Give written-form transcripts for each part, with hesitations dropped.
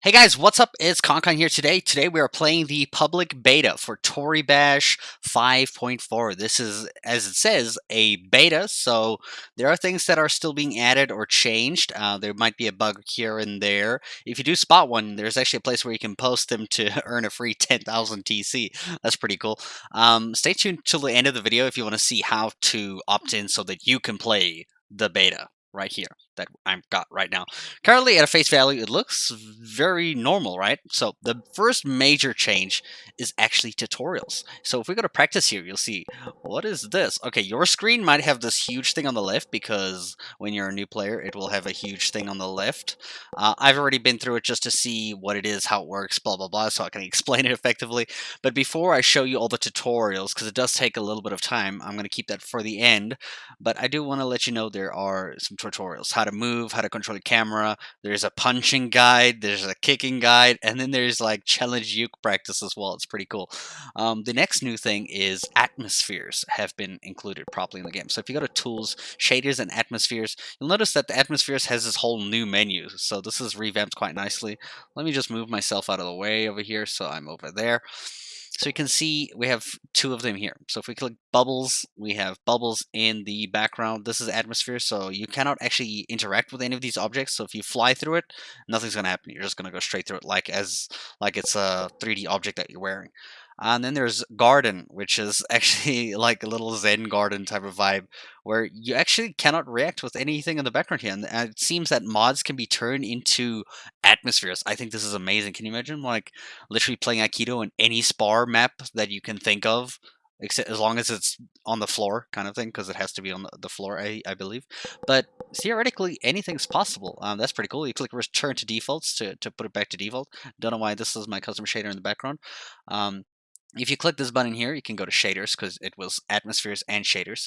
Hey guys, what's up? It's ConCon here today. Today we are playing the public beta for Toribash 5.4. This is, as it says, a beta, so there are things that are still being added or changed. There might be a bug here and there. If you do spot one, there's actually a place where you can post them to earn a free 10,000 TC. That's pretty cool. Stay tuned till the end of the video if you want to see how to opt in so that you can play the beta right here that I've got right now. Currently, at a face value, it looks very normal, right? So the first major change is actually tutorials. So if we go to practice here, you'll see, what is this? Okay, your screen might have this huge thing on the left because when you're a new player, it will have a huge thing on the left. I've already been through it just to see what it is, how it works, blah, blah, blah, so I can explain it effectively. But before I show you all the tutorials, because it does take a little bit of time, I'm going to keep that for the end. But I do want to let you know there are some tutorials, how to move, how to control the camera. There's a punching guide, there's a kicking guide, and then there's like challenge uke practice as well. It's pretty cool. The next new thing is atmospheres have been included properly in the game. So if you go to tools, shaders, and atmospheres, you'll notice that the atmospheres has this whole new menu. So this is revamped quite nicely. Let me just move myself out of the way over here so I'm over there. So you can see we have two of them here. So if we click bubbles, we have bubbles in the background. This is atmosphere, so you cannot actually interact with any of these objects. So if you fly through it, nothing's going to happen. You're just going to go straight through it like it's a 3D object that you're wearing. And then there's garden, which is actually like a little Zen garden type of vibe, where you actually cannot react with anything in the background here. And it seems that mods can be turned into atmospheres. I think this is amazing. Can you imagine like literally playing Aikido in any spar map that you can think of, except as long as it's on the floor kind of thing, because it has to be on the floor, I believe. But theoretically, anything's possible. That's pretty cool. You click return to defaults to put it back to default. Don't know why this is my custom shader in the background. If you click this button here, you can go to shaders because it was atmospheres and shaders.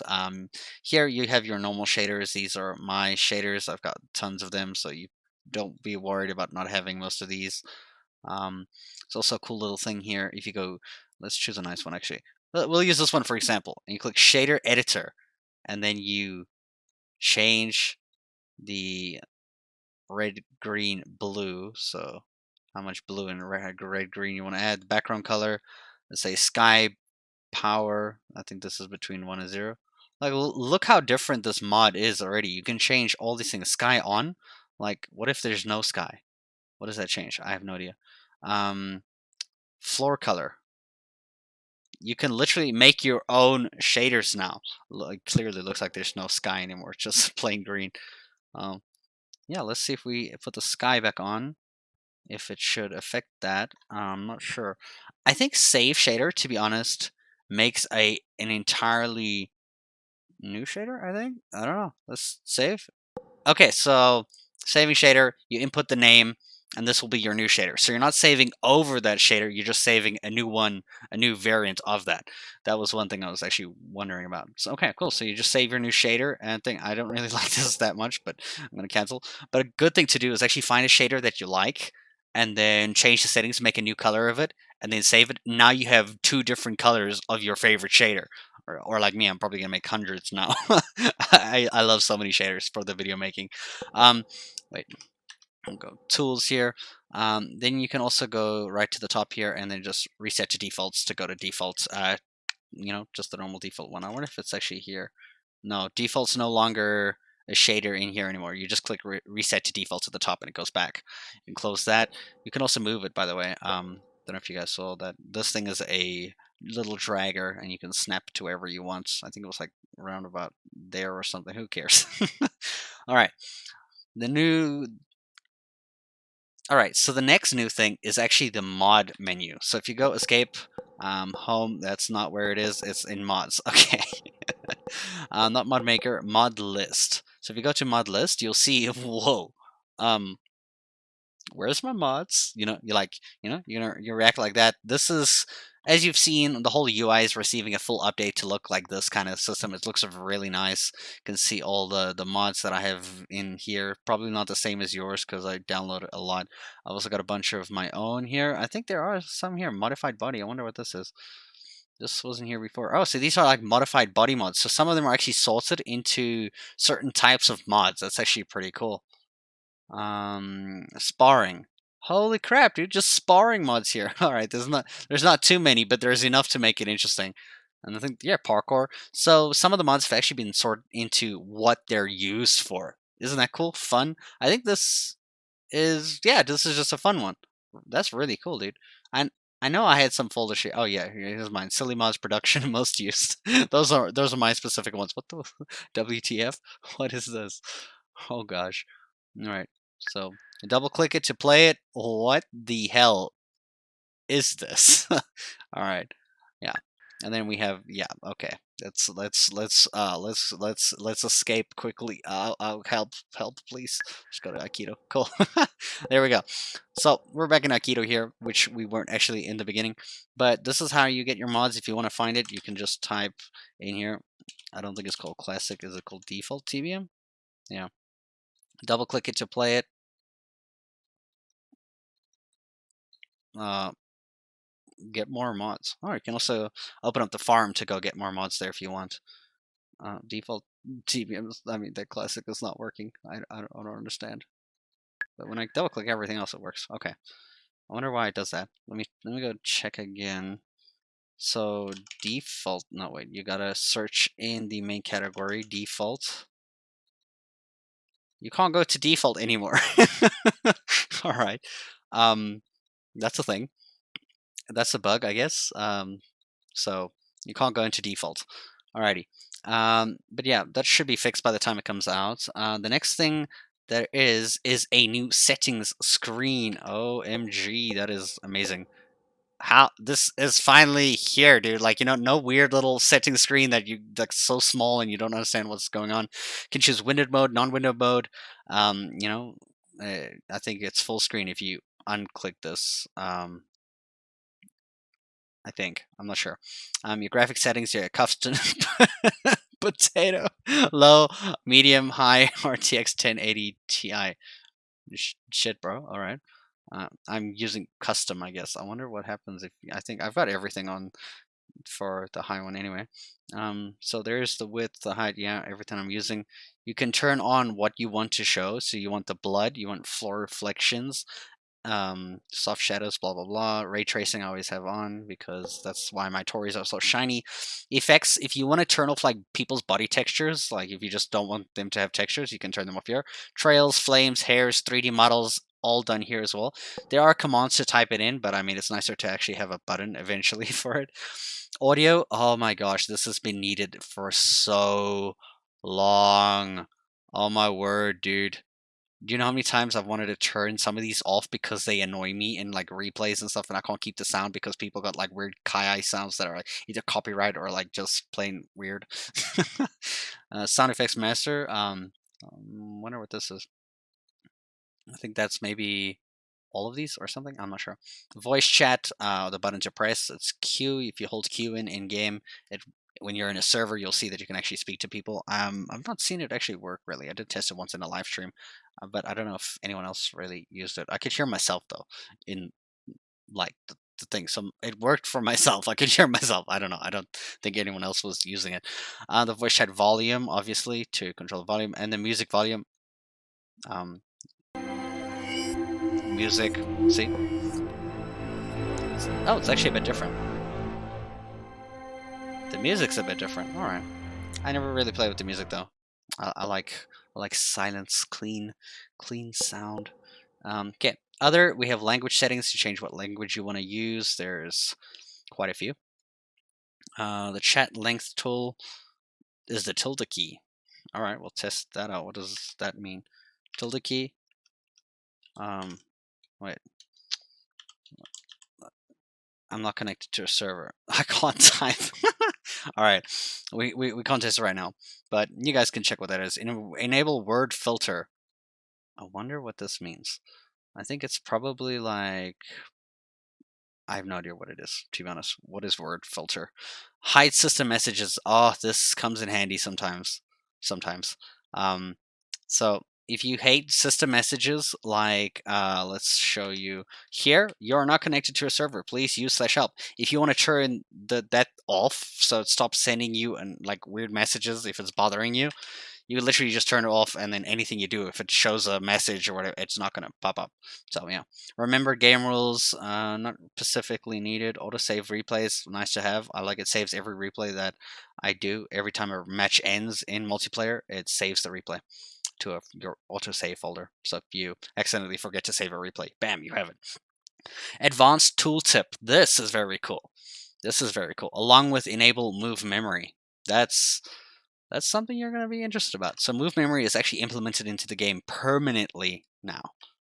Here you have your normal shaders. These are my shaders. I've got tons of them, so you don't be worried about not having most of these. It's also a cool little thing here. If you go, let's choose a nice one actually. We'll use this one for example. And you click shader editor, and then you change the red, green, blue. So how much blue and red, green you want to add. Background color. Let's say sky power. I think this is between 1 and 0. Like, look how different this mod is already. You can change all these things. Sky on. Like, what if there's no sky? What does that change? I have no idea. Floor color. You can literally make your own shaders now. Like, clearly looks like there's no sky anymore. It's just plain green. Yeah, let's see if we put the sky back on. If it should affect that. I'm not sure. I think save shader, to be honest, makes an entirely new shader, I think. I don't know. Let's save. Okay, so saving shader, you input the name, and this will be your new shader. So you're not saving over that shader, you're just saving a new one, a new variant of that. That was one thing I was actually wondering about. So, okay, cool. So you just save your new shader, and I think I don't really like this that much, but I'm going to cancel. But a good thing to do is actually find a shader that you like, and then change the settings, make a new color of it, and then save it. Now you have two different colors of your favorite shader. Or like me, I'm probably gonna make hundreds now. I love so many shaders for the video making. Wait, I'll go tools here. Then you can also go right to the top here and then just reset to defaults to go to defaults. Just the normal default one. I wonder if it's actually here. No, default's no longer a shader in here anymore. You just click reset to defaults at the top and it goes back. You can close that. You can also move it, by the way. Don't know if you guys saw that. This thing is a little dragger and you can snap to wherever you want. I think it was like around about there or something. Who cares? All right. So the next new thing is actually the mod menu. So if you go escape, home, that's not where it is. It's in mods. Okay. Not mod maker, mod list. So if you go to mod list, you'll see, whoa, where's my mods? You react like that. This is, as you've seen, the whole UI is receiving a full update to look like this kind of system. It looks really nice. You can see all the mods that I have in here. Probably not the same as yours because I downloaded a lot. I've also got a bunch of my own here. I think there are some here. Modified body. I wonder what this is. This wasn't here before. Oh, so these are like modified body mods. So some of them are actually sorted into certain types of mods. That's actually pretty cool. Sparring. Holy crap, dude! Just sparring mods here. All right, there's not too many, but there's enough to make it interesting. And I think, yeah, parkour. So some of the mods have actually been sorted into what they're used for. Isn't that cool? Fun. I think this is just a fun one. That's really cool, dude. I I know I had some folder shit. Oh yeah, here's mine. Silly mods production most used. those are my specific ones. What the WTF? What is this? Oh gosh. All right. So double click it to play it. What the hell is this? All right. Yeah. And then we have, yeah, okay. Let's escape quickly. Help please. Just go to Aikido. Cool. There we go. So we're back in Aikido here, which we weren't actually in the beginning. But this is how you get your mods. If you want to find it, you can just type in here. I don't think it's called classic. Is it called default TBM? Yeah. Double click it to play it. Uh, get more mods. Oh, you can also open up the farm to go get more mods there if you want. Default TBM, I mean, that classic is not working. I don't understand. But when I double click everything else, it works. Okay. I wonder why it does that. Let me go check again. So default, no wait, you gotta search in the main category, default. You can't go to default anymore. All right. That's a thing. That's a bug, I guess. So you can't go into default. Alrighty. But yeah, that should be fixed by the time it comes out. The next thing there is a new settings screen. OMG, that is amazing. How this is finally here, dude. Like, no weird little setting screen that's so small and you don't understand what's going on. You can choose windowed mode, non-windowed mode. I think it's full screen if you unclick this. I think. I'm not sure. Your graphic settings, your custom potato, low, medium, high, RTX 1080 Ti. Shit, bro. All right. I'm using custom, I guess. I wonder what happens if I think I've got everything on for the high one anyway. So there's the width, the height, yeah, everything I'm using. You can turn on what you want to show. So you want the blood, you want floor reflections, soft shadows, blah blah blah. Ray tracing I always have on because that's why my Tories are so shiny. Effects, if you want to turn off like people's body textures, like if you just don't want them to have textures, you can turn them off here. Trails, flames, hairs, 3D models, all done here as well. There are commands to type it in, but I mean it's nicer to actually have a button eventually for it. Audio, oh my gosh, this has been needed for so long. Oh my word, dude. Do you know how many times I've wanted to turn some of these off because they annoy me in like replays and stuff, and I can't keep the sound because people got like weird kai sounds that are like either copyright or like just plain weird. Sound effects master. Wonder what this is. I think that's maybe all of these or something. I'm not sure. Voice chat. The button to press. It's Q. If you hold Q in game, it when you're in a server, you'll see that you can actually speak to people. I've not seen it actually work really. I did test it once in a live stream, but I don't know if anyone else really used it. I could hear myself though in like the thing. So it worked for myself. I could hear myself. I don't know. I don't think anyone else was using it. The voice chat volume, obviously, to control the volume, and the music volume. Um, music. See? Oh, it's actually a bit different. The music's a bit different. All right. I never really play with the music though. I like silence, clean sound. Okay. Other, we have language settings to change what language you want to use. There's quite a few. The chat length tool is the tilde key. All right, we'll test that out. What does that mean? Tilde key. Wait. I'm not connected to a server. I can't type. All right, we can't test it right now, but you guys can check what that is. Enable word filter. I wonder what this means. I think it's probably like I have no idea what it is, to be honest. What is word filter? Hide system messages. Oh, this comes in handy sometimes. Sometimes. Um, so if you hate system messages, like let's show you here, you're not connected to a server. Please use /help. If you want to turn that off, so it stops sending you and like weird messages if it's bothering you, You literally just turn it off, and then anything you do, if it shows a message or whatever, it's not gonna pop up. So yeah, remember game rules, not specifically needed. Autosave replays, nice to have. I like it saves every replay that I do. Every time a match ends in multiplayer, it saves the replay to your autosave folder. So if you accidentally forget to save a replay, bam, you have it. Advanced tooltip. This is very cool. This is very cool. Along with enable move memory. That's something you're going to be interested about. So move memory is actually implemented into the game permanently now.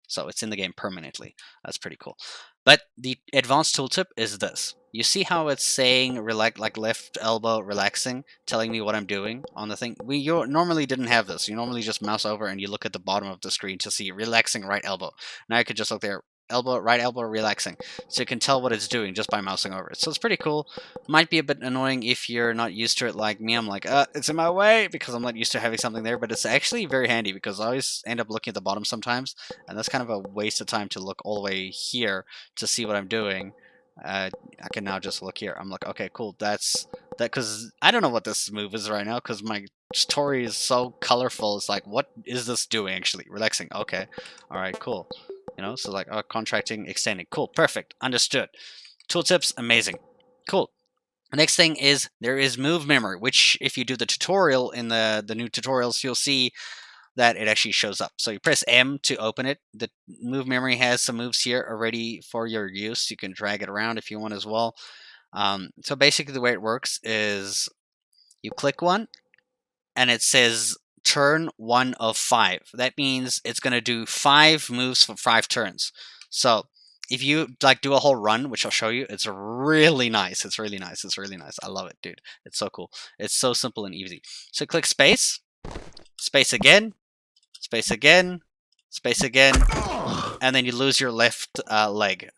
So it's in the game permanently. That's pretty cool. But the advanced tooltip is this. You see how it's saying like left elbow relaxing, telling me what I'm doing on the thing? You normally didn't have this. You normally just mouse over and you look at the bottom of the screen to see relaxing right elbow. Now I could just look there, right elbow relaxing. So you can tell what it's doing just by mousing over it. So it's pretty cool. Might be a bit annoying if you're not used to it like me. I'm like, it's in my way because I'm not used to having something there, but it's actually very handy because I always end up looking at the bottom sometimes, and that's kind of a waste of time to look all the way here to see what I'm doing. I can now just look here. I'm like, okay, cool. That's that, because I don't know what this move is right now because my story is so colorful. It's like, what is this doing actually? Relaxing. Okay. All right, cool. You know, so like, contracting, extending. Cool, perfect, understood. Tooltips, amazing. Cool. The next thing is there is move memory, which if you do the tutorial in the new tutorials, you'll see that it actually shows up. So you press M to open it. The move memory has some moves here already for your use. You can drag it around if you want as well. So basically the way it works is you click one and it says turn 1 of 5. That means it's going to do 5 moves for 5 turns. So if you like do a whole run, which I'll show you, it's really nice. It's really nice. It's really nice. I love it, dude. It's so cool. It's so simple and easy. So click space, space again, space again, space again, and then you lose your left leg.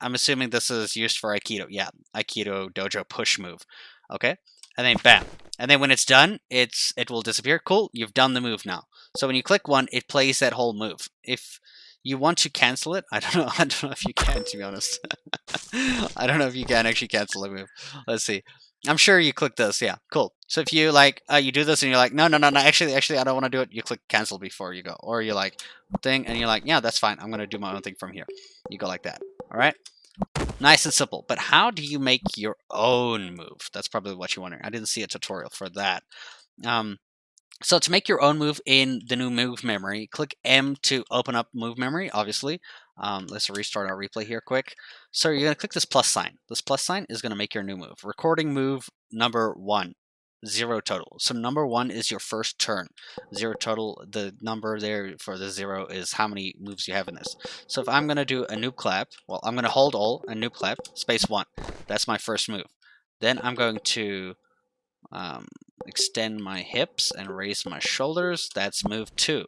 I'm assuming this is used for Aikido. Yeah, Aikido dojo push move. Okay, and then bam. And then when it's done, it will disappear. Cool, you've done the move now. So when you click one, it plays that whole move. If you want to cancel it, I don't know if you can, to be honest. I don't know if you can actually cancel a move. Let's see. I'm sure you click this. Yeah, cool. So if you like, you do this and you're like, no, actually, I don't want to do it. You click cancel before you go, or you're like, thing, and you're like, yeah, that's fine. I'm gonna do my own thing from here. You go like that. All right. Nice and simple. But how do you make your own move? That's probably what you're wondering. I didn't see a tutorial for that. So to make your own move in the new move memory, click M to open up move memory, obviously. Let's restart our replay here quick. So you're going to click this plus sign. This plus sign is going to make your new move. Recording move number 1, 0 total. So number 1 is your first turn. 0 total, the number there for the 0 is how many moves you have in this. So if I'm going to do a noob clap, well, I'm going to hold all, a noob clap, space 1. That's my first move. Then I'm going to extend my hips and raise my shoulders. That's move 2.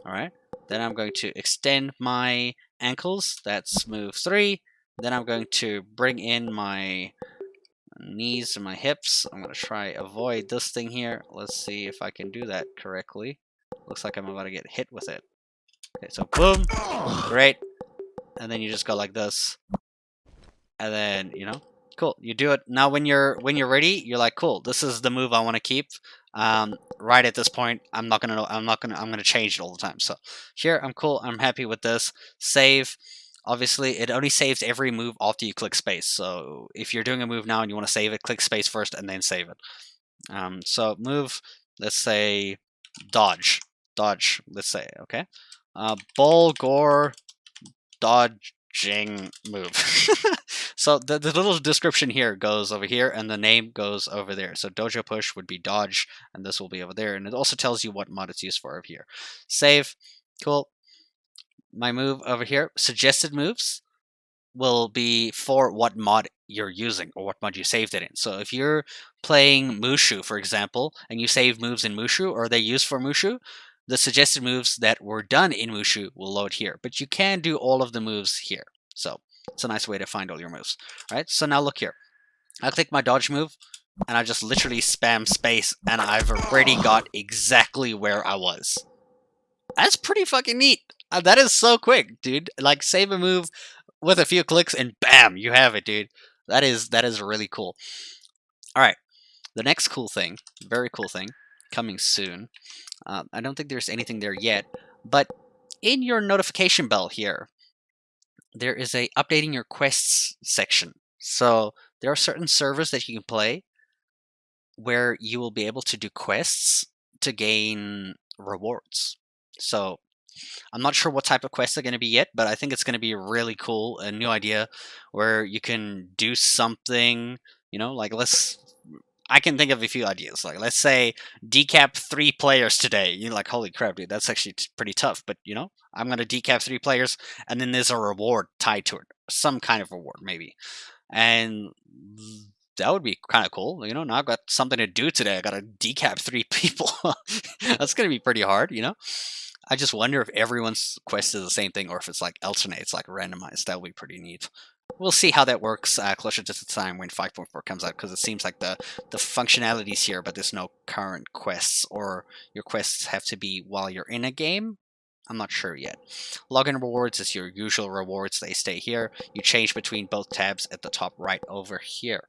All right. Then I'm going to extend my ankles. That's move 3. Then I'm going to bring in my knees and my hips. I'm going to try avoid this thing here. Let's see if I can do that correctly. Looks like I'm about to get hit with it. Okay, so boom. Great. And then you just go like this. And then, cool. You do it. Now when you're ready, you're like, cool, this is the move I want to keep. Right at this point, I'm gonna change it all the time. So here, I'm cool. I'm happy with this. Save. Obviously, it only saves every move after you click space. So if you're doing a move now and you want to save it, click space first and then save it. So move, let's say dodge. Dodge, let's say, okay. Bull, gore, dodging move. So the little description here goes over here and the name goes over there. So dojo push would be dodge and this will be over there. And it also tells you what mod it's used for over here. Save. Cool. My move over here, suggested moves, will be for what mod you're using or what mod you saved it in. So if you're playing Mushu, for example, and you save moves in Mushu or they're used for Mushu, the suggested moves that were done in Mushu will load here. But you can do all of the moves here. So it's a nice way to find all your moves. All right, so now look here. I click my dodge move, and I just literally spam space, and I've already got exactly where I was. That's pretty fucking neat. That is so quick, dude. Like, save a move with a few clicks, and bam, you have it, dude. That is really cool. All right, the next cool thing, very cool thing, coming soon. I don't think there's anything there yet, but in your notification bell here, there is a updating your quests section. So there are certain servers that you can play where you will be able to do quests to gain rewards. So I'm not sure what type of quests are going to be yet, but I think it's going to be really cool, a new idea where you can do something, like I can think of a few ideas. Like, let's say decap 3 players today. You're like, holy crap, dude, that's actually pretty tough. But, I'm going to decap 3 players, and then there's a reward tied to it. Some kind of reward, maybe. And that would be kind of cool. Now I've got something to do today. I got to decap 3 people. That's going to be pretty hard. I just wonder if everyone's quest is the same thing or if it's like alternates, like randomized. That would be pretty neat. We'll see how that works closer to the time when 5.4 comes out, because it seems like the functionality's here, but there's no current quests, or your quests have to be while you're in a game. I'm not sure yet. Login rewards is your usual rewards. They stay here. You change between both tabs at the top right over here.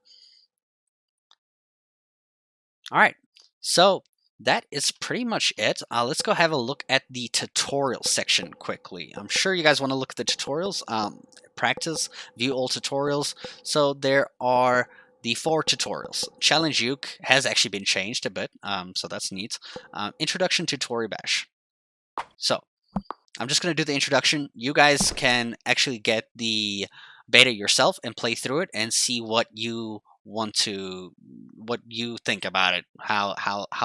All right. So that is pretty much it. Let's go have a look at the tutorial section quickly. I'm sure you guys want to look at the tutorials. Practice, view all tutorials. So there are the 4 tutorials. Challenge Uke has actually been changed a bit, so that's neat. Introduction to Toribash. So I'm just going to do the introduction. You guys can actually get the beta yourself and play through it and see what you think about it, how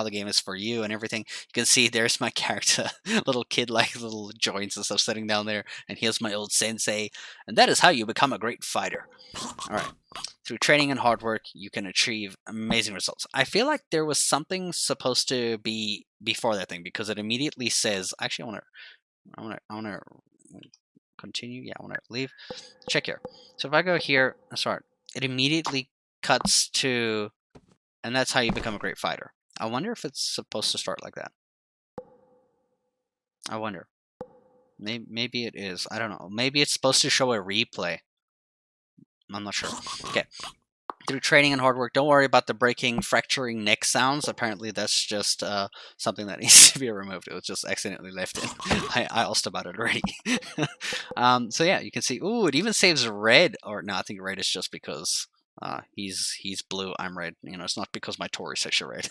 the game is for you and everything. You can see there's my character, little kid, like little joints and stuff sitting down there, and here's my old sensei, and that is how you become a great fighter. All right. Through training and hard work, you can achieve amazing results. I feel like there was something supposed to be before that thing, because it immediately says, actually, I want to continue. Yeah, I want to leave. Check here. So if I go here and start, it immediately cuts to, and that's how you become a great fighter. I wonder if it's supposed to start like that. I wonder. Maybe it is. I don't know. Maybe it's supposed to show a replay. I'm not sure. Okay. Through training and hard work, don't worry about the breaking, fracturing neck sounds. Apparently, that's just something that needs to be removed. It was just accidentally left in. I asked about it already. So yeah, you can see. Ooh, it even saves red. Or no, I think red is just because he's blue. I'm red. It's not because my Tori section red.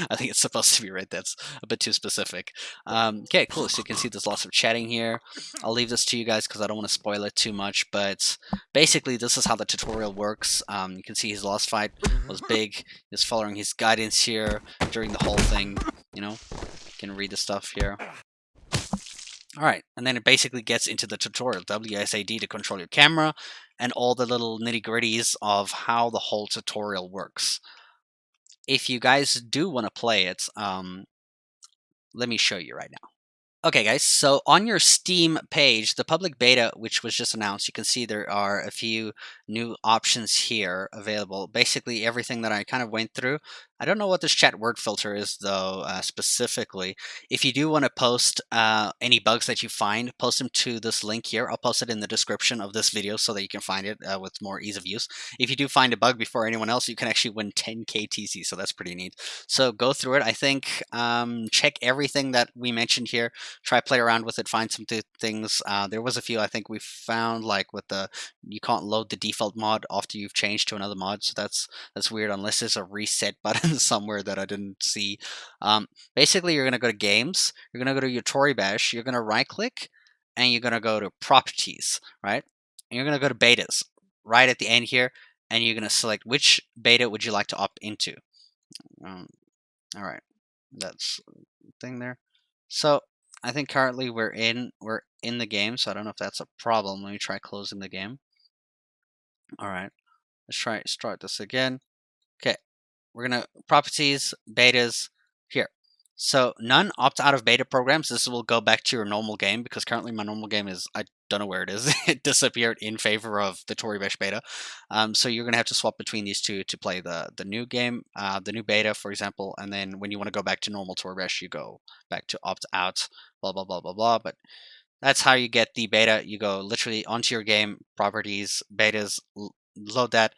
I think it's supposed to be red. That's a bit too specific. Okay, cool. So you can see there's lots of chatting here. I'll leave this to you guys because I don't want to spoil it too much. But basically, this is how the tutorial works. You can see his last fight was big. He's following his guidance here during the whole thing. You can read the stuff here. All right, and then it basically gets into the tutorial, WSAD to control your camera, and all the little nitty-gritties of how the whole tutorial works. If you guys do want to play it, let me show you right now. Okay, guys, so on your Steam page, the public beta, which was just announced, you can see there are a few new options here available. Basically, everything that I kind of went through. I don't know what this chat word filter is, though, specifically. If you do want to post any bugs that you find, post them to this link here. I'll post it in the description of this video so that you can find it with more ease of use. If you do find a bug before anyone else, you can actually win 10k TC, so that's pretty neat. So go through it. I think check everything that we mentioned here. Try play around with it, find some things. There was a few I think we found, like with you can't load the default mod after you've changed to another mod, so that's weird unless there's a reset button somewhere that I didn't see. Basically, you're going to go to games, you're going to go to your Toribash, you're going to right click, and you're going to go to properties, right? And you're going to go to betas right at the end here, and you're going to select which beta would you like to opt into. All right, that's the thing there. So I think currently we're in the game, so I don't know if that's a problem. Let me try closing the game. All right, let's try start this again. Okay, we're gonna properties, betas here. So none opt out of beta programs. This will go back to your normal game, because currently my normal game is, I don't know where it is. It disappeared in favor of the Toribash beta. So you're gonna have to swap between these two to play the new game, the new beta, for example. And then when you want to go back to normal Toribash, you go back to opt out. Blah blah blah blah blah. But that's how you get the beta. You go literally onto your game, properties, betas, load that.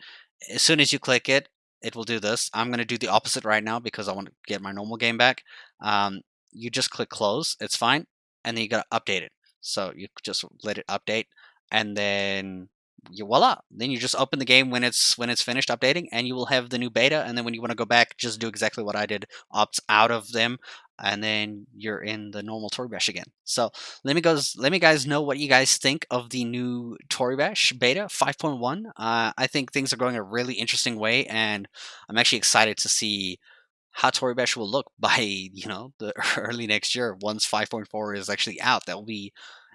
As soon as you click it, it will do this. I'm gonna do the opposite right now because I want to get my normal game back. Um, you just click close. It's fine, and then you gotta update it. So you just let it update, and then you voila. Then you just open the game when it's finished updating, and you will have the new beta. And then when you want to go back, just do exactly what I did: opt out of them, and then you're in the normal Toribash again. So let me guys know what you guys think of the new Toribash beta 5.1. I think things are going a really interesting way, and I'm actually excited to see how Toribash will look by the early next year once 5.4 is actually out. That will be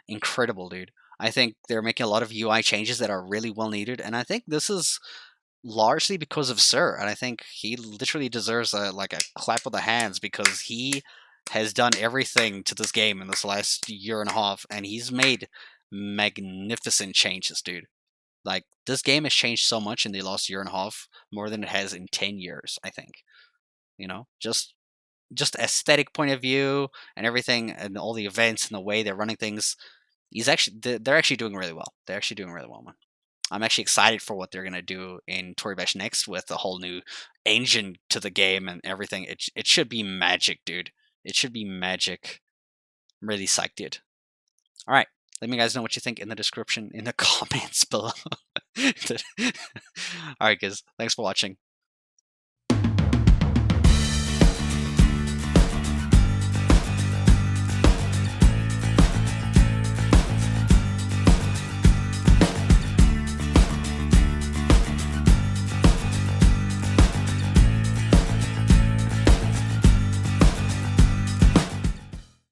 incredible, dude. I think they're making a lot of UI changes that are really well needed, and I think this is largely because of Sir, and I think he literally deserves a clap of the hands because he has done everything to this game in this last year and a half, and he's made magnificent changes, dude. Like this game has changed so much in the last year and a half, more than it has in 10 years, I think. Just aesthetic point of view and everything, and all the events and the way they're running things. They're actually doing really well. They're actually doing really well, man. I'm actually excited for what they're gonna do in Toribash next with the whole new engine to the game and everything. It should be magic, dude. It should be magic. I'm really psyched, dude. All right, let me guys know what you think in the description in the comments below. All right, guys. Thanks for watching.